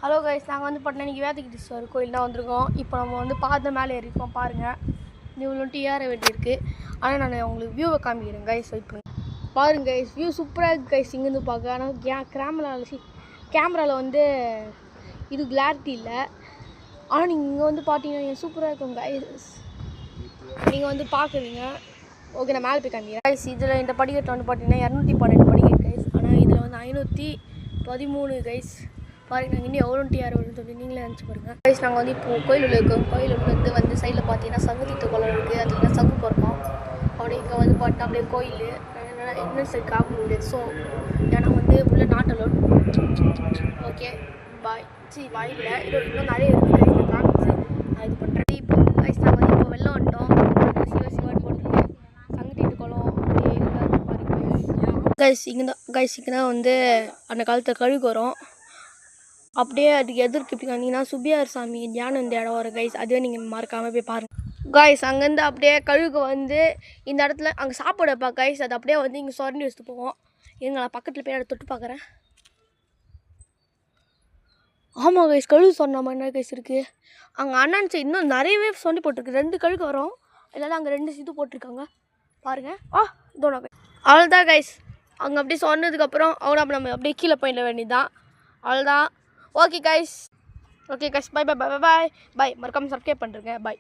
Hello guys, நாங்கள் வந்து பட்டினி வேதகிரீஸ்வரர் கோயில் தான் வந்திருக்கோம். இப்போ நம்ம வந்து பார்த்து மேலே ஏறிருக்கோம் பாருங்கள். இவ்வளோட்டு ஏற வேண்டியிருக்கு. ஆனால் நான் உங்களுக்கு வியூவை காமிக்கிறேன் கைஸ். வெயிட் பண்ணுங்க. பாருங்க கைஸ், வியூ சூப்பராக இருக்குது கைஸ் இங்கேருந்து பார்க்க. ஆனால் கேமராவில் வந்து இது கிளாரிட்டி இல்லை. ஆனால் நீங்கள் இங்கே வந்து பார்த்தீங்கன்னா சூப்பராக இருக்கும் கைஸ். நீங்கள் வந்து பார்க்குறீங்க. ஓகே, நான் மேலே போய் காமிக்கிறேன் கைஸ். இதில் இந்த படிக்கட்டு வந்து பார்த்தீங்கன்னா 212 படிக்கட்டு கைஸ். ஆனால் இதில் வந்து 513 கைஸ். பாருங்க, நாங்கள் இன்னும் எவ்வளோ டிஆர் வரும்னு சொல்லி நீங்களே நினச்சி பாருங்கள் கைஸ். நாங்கள் வந்து இப்போது கோயிலில் இருக்கோம். கோயிலுக்கு வந்து சைடில் பார்த்தீங்கன்னா சங்கு தீர்த்த குளம் இருக்குது. அதில் சங்கு போகிறோம். அப்படி இங்கே வந்து பார்த்தா அப்படியே கோயில் என்ன சரி காக்க முடியாது. ஸோ ஏன்னா வந்து உள்ள நாட்டலோட். Okay bye. பாய் இல்லை, இன்னும் நிறைய இருக்குது கைஸ். நான் காமிச்சு நான் இது பண்ணுறேன். இப்போ கைஸ் நாங்கள் வந்து இப்போ வெளில வந்துட்டோம். சிவான்னு போட்டுருக்கேன். சங்கு தீர்த்த குளம் அப்படியே பாருங்க கைஸ். இங்கே தான் வந்து அந்த காலத்தில் கழுகு வரும். அப்படியே அதுக்கு எதிர்க்கு இப்படி வந்தீங்கன்னா சுபியார் சாமி தியானம் இந்த இடம் வரும் கைஸ். அதுவே நீங்கள் மறக்காமல் போய் பாருங்கள் கைஸ். அங்கேருந்து அப்படியே கழுகு வந்து இந்த இடத்துல அங்கே சாப்பாடு வைப்பா கைஸ். அது அப்படியே வந்து இங்கே சொரண்டி வச்சுட்டு போவோம். எங்க நான் பக்கத்தில் போய் அதை தொட்டு பார்க்குறேன். ஆமாம் கைஸ், கழுகு சொன்ன மாதிரி என்ன கைஸ் இருக்குது. அங்கே அண்ணன் சைடு இன்னும் நிறையவே சொண்டி போட்டிருக்கு. 2 கழுகு வரும். இல்லைன்னா அங்கே 2 இது போட்டிருக்காங்க பாருங்கள். இதோட அவ்வளோதான் கைஸ். அங்கே அப்படியே சொன்னதுக்கப்புறம் நம்ம அப்படியே கீழே போயிட வேண்டியதுதான். அவ்வளோதான். Okay guys, bye. மறக்காமல் சப்ஸ்கிரைப் பண்ணுறேங்க. பை.